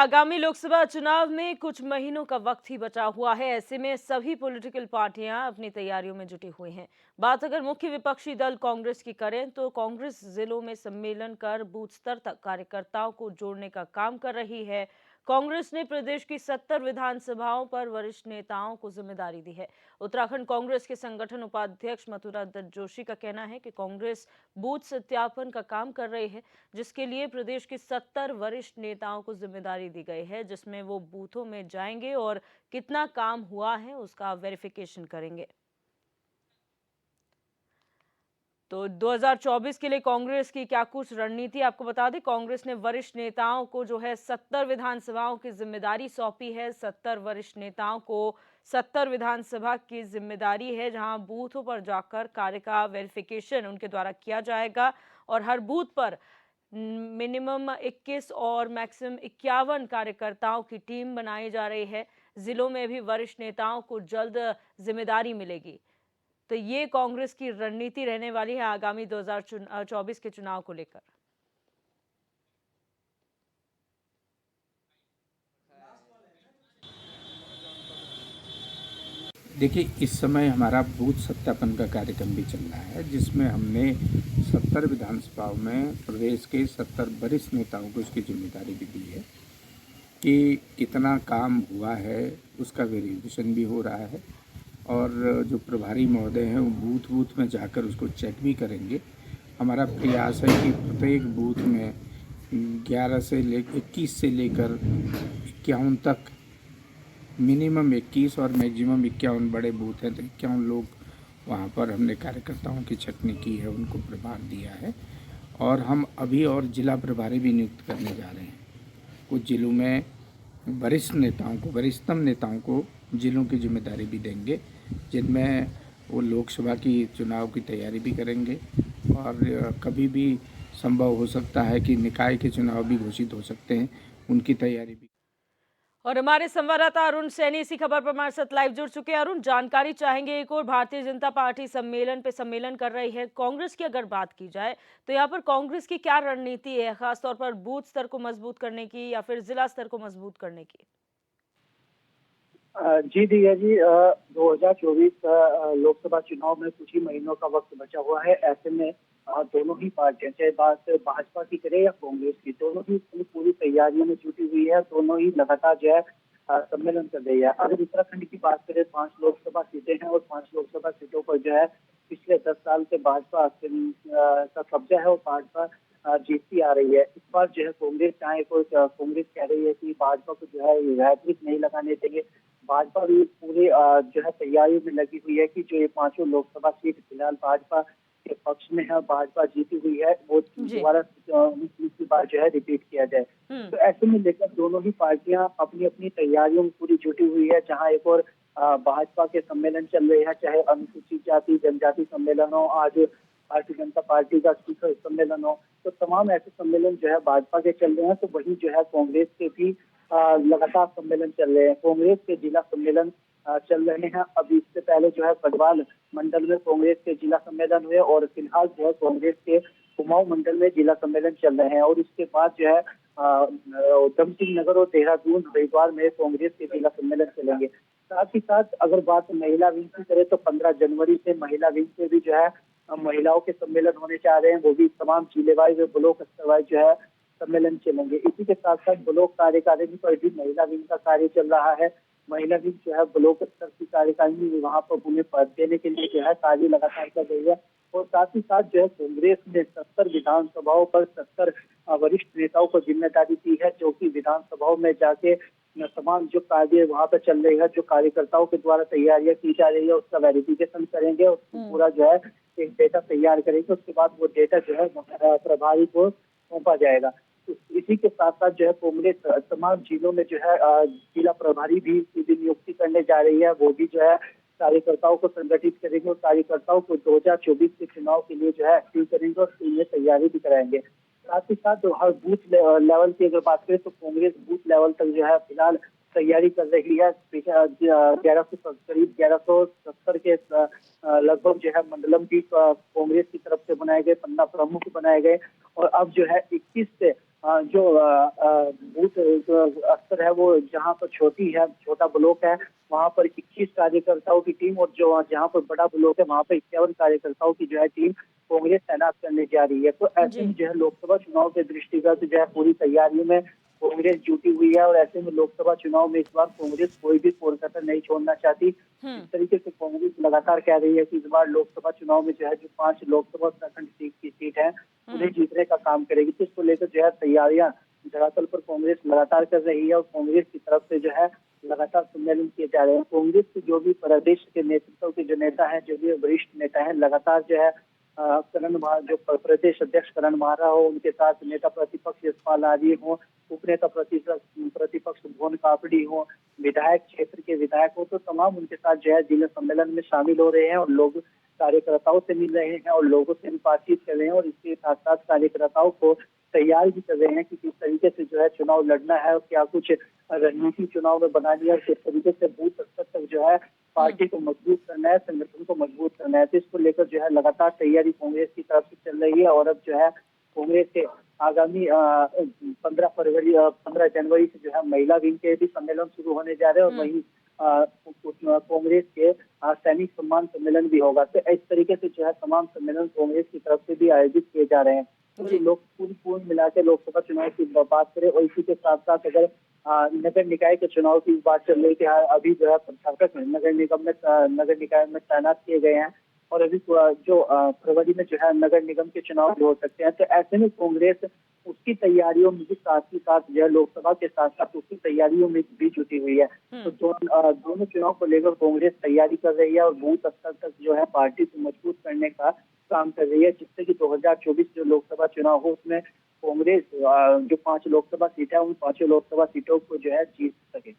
आगामी लोकसभा चुनाव में कुछ महीनों का वक्त ही बचा हुआ है। ऐसे में सभी पॉलिटिकल पार्टियां अपनी तैयारियों में जुटी हुई हैं। बात अगर मुख्य विपक्षी दल कांग्रेस की करें तो कांग्रेस जिलों में सम्मेलन कर बूथ स्तर तक कार्यकर्ताओं को जोड़ने का काम कर रही है। कांग्रेस ने प्रदेश की 70 विधानसभाओं पर वरिष्ठ नेताओं को जिम्मेदारी दी है। उत्तराखंड कांग्रेस के संगठन उपाध्यक्ष मथुरा दत्त जोशी का कहना है कि कांग्रेस बूथ सत्यापन का काम कर रही है, जिसके लिए प्रदेश के 70 वरिष्ठ नेताओं को जिम्मेदारी दी गई है, जिसमें वो बूथों में जाएंगे और कितना काम हुआ है उसका वेरिफिकेशन करेंगे। तो 2024 के लिए कांग्रेस की क्या कुछ रणनीति आपको बता दें। कांग्रेस ने वरिष्ठ नेताओं को जो है 70 विधानसभाओं की जिम्मेदारी सौंपी है। 70 वरिष्ठ नेताओं को 70 विधानसभा की जिम्मेदारी है, जहां बूथों पर जाकर कार्य का वेरिफिकेशन उनके द्वारा किया जाएगा और हर बूथ पर मिनिमम 21 और मैक्सिमम 51 कार्यकर्ताओं की टीम बनाई जा रही है। जिलों में भी वरिष्ठ नेताओं को जल्द जिम्मेदारी मिलेगी। तो ये कांग्रेस की रणनीति रहने वाली है आगामी 2024 के चुनाव को लेकर। देखिए, इस समय हमारा बूथ सत्यापन का कार्यक्रम भी चल रहा है, जिसमें हमने 70 विधानसभाओं में प्रदेश के 70 वरिष्ठ नेताओं को इसकी जिम्मेदारी भी दी है कि कितना काम हुआ है उसका वेरिफिकेशन भी हो रहा है और जो प्रभारी महोदय हैं वो बूथ बूथ में जाकर उसको चेक भी करेंगे। हमारा प्रयास है कि प्रत्येक बूथ में 11 से 21 से लेकर 51 तक, मिनिमम 21 और मैक्सिमम 51 बड़े बूथ हैं, तो 51 लोग वहाँ पर हमने कार्यकर्ताओं की छटनी की है, उनको प्रभार दिया है। और हम अभी और जिला प्रभारी भी नियुक्त करने जा रहे हैं। कुछ जिलों में वरिष्ठ नेताओं को, वरिष्ठतम नेताओं को जिलों की जिम्मेदारी भी देंगे, जिनमें वो लोकसभा की चुनाव की तैयारी भी करेंगे और कभी भी संभव हो सकता है कि निकाय के चुनाव भी घोषित हो सकते हैं, उनकी तैयारी भी। और हमारे संवाददाता अरुण सैनी इसी खबर पर हमारे साथ लाइव जुड़ चुके हैं। अरुण, जानकारी चाहेंगे। एक और भारतीय जनता पार्टी सम्मेलन पे सम्मेलन कर रही है। कांग्रेस की अगर बात की जाए तो यहाँ पर कांग्रेस की क्या रणनीति है, खासतौर पर बूथ स्तर को मजबूत करने की या फिर जिला स्तर को मजबूत करने की? जी दिया जी, 2024 लोकसभा चुनाव में कुछ ही महीनों का वक्त बचा हुआ है। ऐसे में दोनों ही पार्टियां, चाहे बात भाजपा की करे या कांग्रेस की, दोनों ही अपनी पूरी तैयारियों में जुटी हुई है। दोनों ही लगातार जो है सम्मेलन कर रही है। अगर उत्तराखंड की बात करें, 5 लोकसभा सीटें हैं और 5 लोकसभा सीटों पर जो है पिछले 10 साल से भाजपा का कब्जा है और भाजपा जीतती आ रही है। इस बार जो है कांग्रेस चाहे कोई कांग्रेस कह रही है कि भाजपा को जो है हैट्रिक नहीं लगाने देंगे। भाजपा भी पूरी जो है तैयारियों में लगी हुई है कि जो ये पांचों लोकसभा सीट फिलहाल भाजपा के पक्ष में है, भाजपा जीती हुई है, वो जी। दोबारा तीसरी बार जो है रिपीट किया जाए। हम्म। तो ऐसे में लेकर दोनों ही पार्टियां अपनी अपनी तैयारियों में पूरी जुटी हुई है। जहां एक और भाजपा के सम्मेलन चल रहे हैं, चाहे अनुसूचित जाति जनजाति सम्मेलन हो, आज भारतीय जनता पार्टी का शिखर सम्मेलन हो, तो तमाम ऐसे सम्मेलन जो है भाजपा के चल रहे हैं। तो वही जो है कांग्रेस के भी लगातार सम्मेलन चल रहे हैं। कांग्रेस के जिला सम्मेलन चल रहे हैं। अभी इससे पहले जो है गढ़वाल मंडल में कांग्रेस के जिला सम्मेलन हुए और फिलहाल जो है कांग्रेस के कुमाऊं मंडल में जिला सम्मेलन चल रहे हैं। और इसके बाद जो है उधम सिंह नगर और देहरादून हरिद्वार में कांग्रेस के जिला सम्मेलन चलेंगे। साथ ही साथ अगर बात महिला विंग की करें तो 15 जनवरी से महिला विंग से भी जो है महिलाओं के सम्मेलन होने जा रहे हैं। वो भी तमाम जिले वाइज और ब्लॉक स्तर वाइज जो है सम्मेलन चलेंगे। इसी के साथ साथ ब्लॉक कार्यकारिणी पर भी महिला विंग का कार्य चल रहा है। महिला विंग जो है ब्लॉक स्तर की कार्यकारिणी वहां पर उन्हें पद देने के लिए जो है कार्य लगातार कर रही है। और साथ ही साथ जो है कांग्रेस ने 70 विधानसभाओं पर 70 वरिष्ठ नेताओं को जिम्मेदारी दी है, जो कि विधानसभाओं में जाके तमाम जो कार्य वहां पर चल रहे हैं, जो कार्यकर्ताओं के द्वारा तैयारियां की जा रही है, उसका वेरिफिकेशन करेंगे और पूरा जो है एक डेटा तैयार करेंगे। उसके बाद वो डेटा जो है प्रभारी को सौंपा जाएगा। तो इसी के साथ साथ जो है कांग्रेस तमाम जिलों में जो है जिला प्रभारी भी की नियुक्ति करने जा रही है। वो भी जो है कार्यकर्ताओं को संगठित करेंगे और कार्यकर्ताओं को 2024 के चुनाव के लिए जो है एक्टिव करेंगे और उसके लिए तैयारी भी कराएंगे। साथ ही साथ हर बूथ लेवल की अगर बात करें तो कांग्रेस बूथ लेवल तक जो है फिलहाल तैयारी कर रही है। 1100 करीब 1170 के लगभग जो है मंडलम भी कांग्रेस की तरफ से बनाए गए, 15 प्रमुख बनाए गए और अब जो है 21 से जो बूथ स्तर है वो जहाँ पर छोटा ब्लॉक है, वहाँ पर 21 कार्यकर्ताओं की टीम, और जो जहाँ पर बड़ा ब्लॉक है वहाँ पर 51 कार्यकर्ताओं की जो है टीम कांग्रेस तैनात करने जा रही है। तो ऐसे जी। में जो है लोकसभा चुनाव के दृष्टिगत जो है पूरी तैयारियों में कांग्रेस जुटी हुई है, और ऐसे में लोकसभा चुनाव में इस बार कांग्रेस कोई भी कोलकाता नहीं छोड़ना चाहती। इस हम्म। तरीके से कांग्रेस लगातार कह रही है कि इस बार लोकसभा चुनाव में जो है जो 5 लोकसभा प्रखंड सीट है उन्हें हम्म। जीतने का काम करेगी। तो इसको लेकर जो है तैयारियां धरातल पर कांग्रेस लगातार कर रही है, और कांग्रेस की तरफ से जो है लगातार सम्मेलन किए जा रहे हैं। कांग्रेस के जो भी प्रदेश के नेतृत्व के जो नेता हैं, जो भी वरिष्ठ नेता हैं, लगातार जो है जो प्रदेश अध्यक्ष करण मारा हो, उनके साथ नेता प्रतिपक्ष यशपाल आर्य हो, उपनेता प्रतिपक्ष भुवन कापड़ी हो, विधायक क्षेत्र के विधायक हो, तो तमाम उनके साथ जो है जिला सम्मेलन में शामिल हो रहे हैं, और लोग कार्यकर्ताओं से मिल रहे हैं और लोगों से भी बातचीत कर रहे हैं, और इसके साथ साथ कार्यकर्ताओं को तैयार भी कर रहे हैं कि किस तरीके से जो है चुनाव लड़ना है, और क्या कुछ रणनीति चुनाव में बनानी है, और किस तरीके से बूथ स्तर तक जो है पार्टी को मजबूत करना है, संगठन को मजबूत करना है। तो इसको लेकर जो है लगातार तैयारी कांग्रेस की तरफ से चल रही है, और अब जो है कांग्रेस के आगामी 15 जनवरी से जो है महिला विंग के भी सम्मेलन शुरू होने जा रहे हैं, और वहीं कांग्रेस के सैनिक सम्मान सम्मेलन भी होगा। तो इस तरीके से जो है तमाम सम्मेलन कांग्रेस की तरफ से भी आयोजित किए जा रहे हैं। तो जी। लोग पूर्ण मिला के लोकसभा चुनाव की बात करें, और इसी के साथ साथ अगर नगर निकाय के चुनाव की बात चल रही है, अभी जो है प्रशासक नगर निकाय में तैनात किए गए हैं, और अभी जो फरवरी में जो है नगर निगम के चुनाव भी हो सकते हैं। तो ऐसे में कांग्रेस उसकी तैयारियों में भी साथ ही साथ जो है लोकसभा के साथ साथ उसकी तैयारियों में भी जुटी हुई है। तो दोनों चुनाव को लेकर कांग्रेस तैयारी कर रही है, और बूथ स्तर तक जो है पार्टी को मजबूत करने का काम कर रही है, जिससे कि 2024 जो लोकसभा चुनाव हो उसमें कांग्रेस जो 5 लोकसभा सीट है उन 5 लोकसभा सीटों को जो है जीत सके।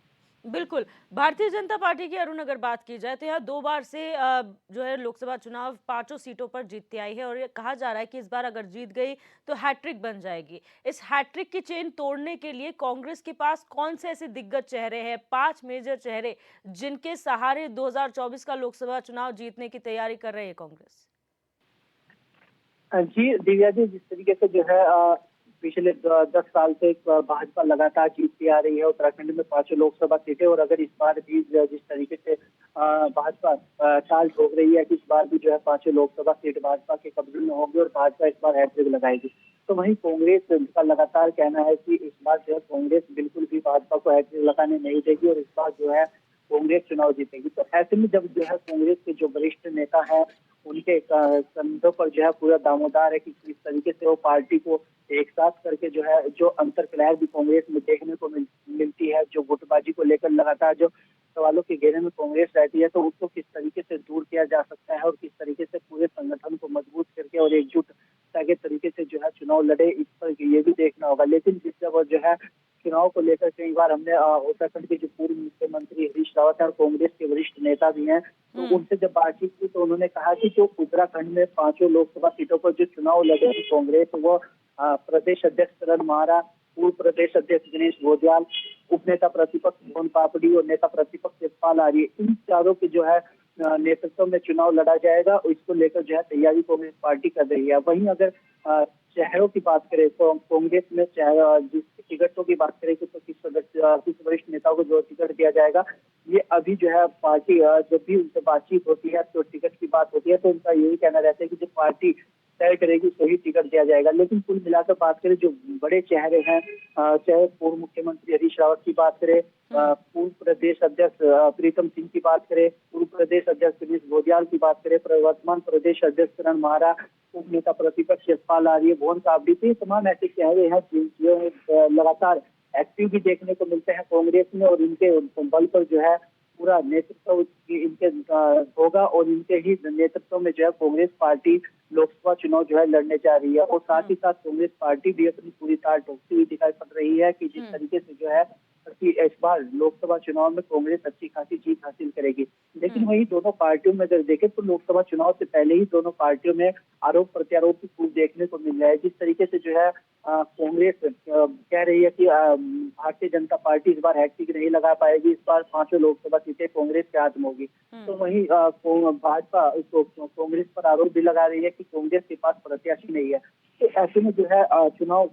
बिल्कुल। भारतीय जनता पार्टी की अरुण अगर बात की जाए तो यहाँ 2 बार से जो है लोकसभा चुनाव 5 सीटों पर जीतती आई है, और ये कहा जा रहा है कि इस बार अगर जीत गई तो हैट्रिक बन जाएगी। इस हैट्रिक की चेन तोड़ने के लिए कांग्रेस के पास कौन से ऐसे दिग्गज चेहरे हैं, 5 मेजर चेहरे जिनके सहारे 2024 का लोकसभा चुनाव जीतने की तैयारी कर रही है कांग्रेस? जी दिव्या जी, जिस तरीके से जो है पिछले 10 साल से भाजपा लगातार जीतती आ रही है उत्तराखंड में 5 लोकसभा सीटें, और अगर इस बार भी जिस तरीके से भाजपा चाल ठोक रही है कि इस बार भी जो है 5 लोकसभा सीट भाजपा के कब्जे में होगी, और भाजपा इस बार हैट्रिक लगाएगी। तो वहीं कांग्रेस का लगातार कहना है कि इस बार जो है कांग्रेस बिल्कुल भी भाजपा को हैट्रिक लगाने नहीं देगी, और इस बार जो है कांग्रेस चुनाव जीतेगी। तो ऐसे में जब जो है कांग्रेस के जो वरिष्ठ नेता है उनके कंधों पर जो है पूरा दामोदार है कि किस तरीके से वो पार्टी को एक साथ करके जो है जो अंतर्कलह भी कांग्रेस में देखने को मिलती है, जो गुटबाजी को लेकर लगातार जो सवालों के घेरे में कांग्रेस रहती है, तो उसको किस तरीके से दूर किया जा सकता है, और किस तरीके से पूरे संगठन को मजबूत करके और एकजुटता के तरीके से जो है चुनाव लड़े, इस पर ये भी देखना होगा। लेकिन जिस जब जो है चुनाव को लेकर कई बार हमने उत्तराखंड के जो पूर्व मुख्यमंत्री हरीश रावत है और कांग्रेस के वरिष्ठ नेता भी हैं, तो उनसे जब बातचीत की तो उन्होंने कहा कि जो उत्तराखंड में 5 लोकसभा सीटों पर जो चुनाव लड़ेगी कांग्रेस, वो प्रदेश अध्यक्ष करण मारा, पूर्व प्रदेश अध्यक्ष दिनेश गोदियाल, उपनेता प्रतिपक्ष भुवन पापड़ी और नेता प्रतिपक्ष यशपाल आर्य, इन चारों के जो है नेतृत्व में चुनाव लड़ा जाएगा, और इसको लेकर जो है तैयारी कांग्रेस पार्टी कर रही है। वहीं अगर चेहरों की बात करें तो कांग्रेस में जिस टिकटों की बात करें तो किस वरिष्ठ नेताओं को जो टिकट दिया जाएगा, ये अभी जो है पार्टी जब भी उनसे बातचीत होती है तो टिकट की बात होती है तो उनका यही कहना रहता है कि जो पार्टी तय करेगी उसको ही टिकट दिया जाएगा। लेकिन कुल मिलाकर बात करें जो बड़े चेहरे हैं, चाहे पूर्व मुख्यमंत्री हरीश रावत की बात करें, पूर्व प्रदेश अध्यक्ष प्रीतम सिंह की बात करें, पूर्व प्रदेश अध्यक्ष दिनेश गोदियाल की बात करें, वर्तमान प्रदेश अध्यक्ष करण मारा, उप नेता प्रतिपक्ष यशपाल आर्य, भुवन कापड़ी, तो ये तमाम ऐसे चेहरे हैं जो लगातार एक्टिव भी देखने को मिलते हैं कांग्रेस में, और इनके बल पर जो है पूरा नेतृत्व इनके होगा, और इनके ही नेतृत्व में जो है कांग्रेस पार्टी लोकसभा चुनाव जो है लड़ने जा रही है। और साथ ही साथ कांग्रेस पार्टी भी अपनी पूरी ताल ठोकती हुई दिखाई पड़ रही है कि जिस तरीके से जो है कि इस बार लोकसभा चुनाव में कांग्रेस अच्छी खासी जीत हासिल करेगी। लेकिन वही दोनों पार्टियों में अगर देखें तो लोकसभा चुनाव से पहले ही दोनों पार्टियों में आरोप प्रत्यारोप की खूब देखने को मिल रहा है। जिस तरीके से जो है कांग्रेस कह रही है कि भारतीय जनता पार्टी इस बार हैट्रिक नहीं लगा पाएगी, इस बार 5 लोकसभा सीटें कांग्रेस के हाथ में होगी। तो वहीं भाजपा कांग्रेस पर आरोप भी लगा रही है कि कांग्रेस के पास प्रत्याशी नहीं है। तो ऐसे में जो है चुनाव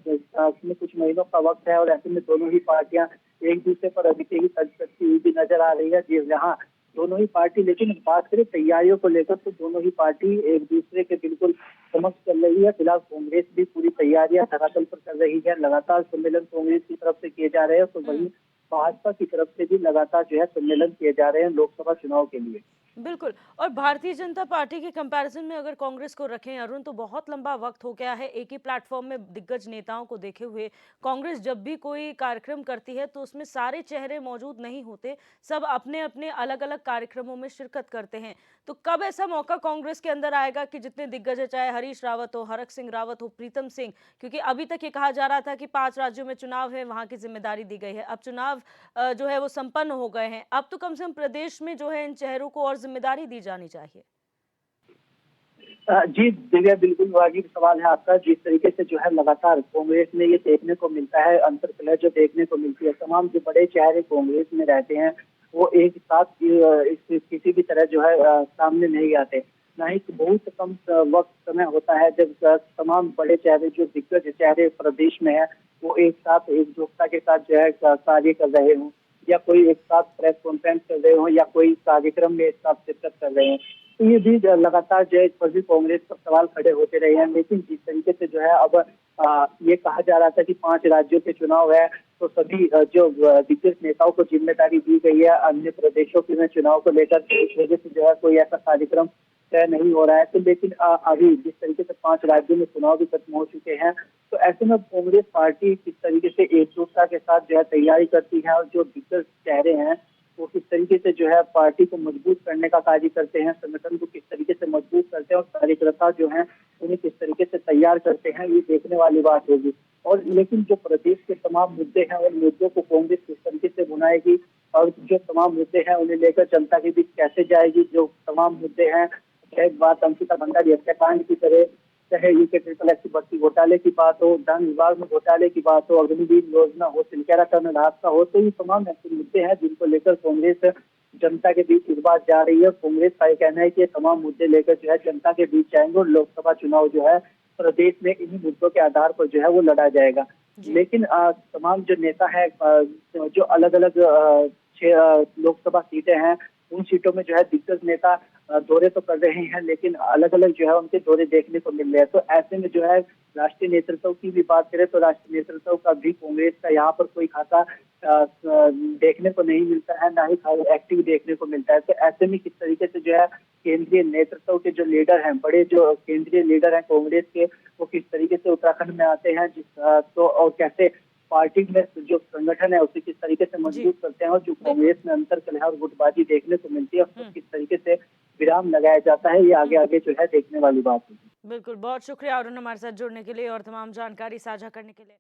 में कुछ महीनों का वक्त है और ऐसे में दोनों ही पार्टियां एक दूसरे पर अभी से ही तंज कसती हुई भी नजर आ रही है। जी जहाँ दोनों ही पार्टी, लेकिन बात करें तैयारियों को लेकर तो दोनों ही पार्टी एक दूसरे के बिल्कुल समक्ष चल रही है। फिलहाल कांग्रेस भी पूरी तैयारियां धरातल पर कर रही है। लगातार सम्मेलन कांग्रेस की तरफ से किए जा रहे हैं, तो वहीं भाजपा की तरफ से भी लगातार जो है सम्मेलन किए जा रहे हैं लोकसभा चुनाव के लिए। बिल्कुल। और भारतीय जनता पार्टी के कंपैरिजन में अगर कांग्रेस को रखें अरुण, तो बहुत लंबा वक्त हो गया है एक ही प्लेटफॉर्म में दिग्गज नेताओं को देखे हुए। कांग्रेस जब भी कोई कार्यक्रम करती है तो उसमें सारे चेहरे मौजूद नहीं होते, सब अपने अपने अलग अलग कार्यक्रमों में शिरकत करते हैं। तो कब ऐसा मौका कांग्रेस के अंदर आएगा कि जितने दिग्गज है, चाहे हरीश रावत हो, हरक सिंह रावत हो, प्रीतम सिंह, क्योंकि अभी तक ये कहा जा रहा था कि 5 राज्यों में चुनाव है, वहां की जिम्मेदारी दी गई है, अब चुनाव जो है वो संपन्न हो गए हैं, अब तो कम से कम प्रदेश में जो है इन चेहरों को और जिम्मेदारी दी जानी चाहिए। जी दिव्या, बिल्कुल वाजिब सवाल है आपका। जिस तरीके से जो है लगातार कांग्रेस में ये देखने को मिलता है, अंतर्कलह जो देखने को मिलती है, तमाम जो बड़े चेहरे कांग्रेस में रहते हैं वो एक साथ किसी भी तरह जो है सामने नहीं आते। ना ही बहुत कम वक्त समय होता है जब तमाम बड़े चेहरे जो दिग्गज चेहरे प्रदेश में है वो एक साथ एकजुटता के साथ जो है कार्य कर रहे हों, या कोई एक साथ प्रेस कॉन्फ्रेंस कर रहे हो, या कोई कार्यक्रम में एक साथ शिरकत कर रहे हैं। तो ये भी लगातार जो है इस पर भी कांग्रेस पर सवाल खड़े होते रहे हैं। लेकिन जिस तरीके से जो है अब ये कहा जा रहा था कि 5 राज्यों के चुनाव है, तो सभी जो दिग्गज नेताओं को जिम्मेदारी दी गई है अन्य प्रदेशों के में चुनाव को लेकर, इस वजह से जो है कोई ऐसा कार्यक्रम तय नहीं हो रहा है। तो लेकिन अभी जिस तरीके से 5 राज्यों में चुनाव भी खत्म हो चुके हैं, तो ऐसे में कांग्रेस पार्टी किस तरीके से एकजुटता के साथ जो है तैयारी करती है और जो दिग्गज चेहरे हैं वो किस तरीके से जो है पार्टी को मजबूत करने का कार्य करते हैं, संगठन को किस तरीके से मजबूत करते हैं और कार्यकर्ता जो हैं उन्हें किस तरीके से तैयार करते हैं, ये देखने वाली बात होगी। और लेकिन जो प्रदेश के तमाम मुद्दे हैं उन मुद्दों को कांग्रेस किस तरीके से बुनाएगी और जो तमाम मुद्दे हैं उन्हें लेकर जनता के बीच कैसे जाएगी, जो तमाम मुद्दे हैं, चाहे बात अंकिता भंडारी हत्याकांड की तरह, चाहे यूके ट्रिपल एस भर्ती घोटाले की बात हो, धन विभाग में घोटाले की बात हो, अग्निवीर योजना हो, सिलकेरा टनल हादसा हो, तो ये तमाम ऐसे मुद्दे हैं जिनको लेकर कांग्रेस जनता के बीच इस बार जा रही है। कांग्रेस का ये कहना है कि ये तमाम मुद्दे लेकर जो है जनता के बीच जाएंगे और लोकसभा चुनाव जो है प्रदेश में इन्हीं मुद्दों के आधार पर जो है वो लड़ा जाएगा। लेकिन तमाम जो नेता है जो अलग अलग 6 लोकसभा सीटें हैं, उन सीटों में जो है दिग्गज नेता दौरे तो कर रहे हैं, लेकिन अलग अलग जो है उनके दौरे देखने को मिल रहे हैं। तो ऐसे में जो है राष्ट्रीय नेतृत्व की भी बात करें तो राष्ट्रीय नेतृत्व का भी कांग्रेस का यहाँ पर कोई खासा देखने को नहीं मिलता है, ना ही एक्टिव देखने को मिलता है। तो ऐसे में किस तरीके से जो है केंद्रीय नेतृत्व के जो लीडर हैं, बड़े जो केंद्रीय लीडर हैं कांग्रेस के, वो किस तरीके से उत्तराखंड में आते हैं, तो और कैसे पार्टी में जो संगठन है उसे किस तरीके से मजबूत करते हैं, और जो कांग्रेस में अंतर कलह और गुटबाजी देखने को मिलती है उसको किस तरीके से विराम लगाया जाता है, ये आगे आगे जो है देखने वाली बात होगी। बिल्कुल, बहुत शुक्रिया अरुण हमारे साथ जुड़ने के लिए और तमाम जानकारी साझा करने के लिए।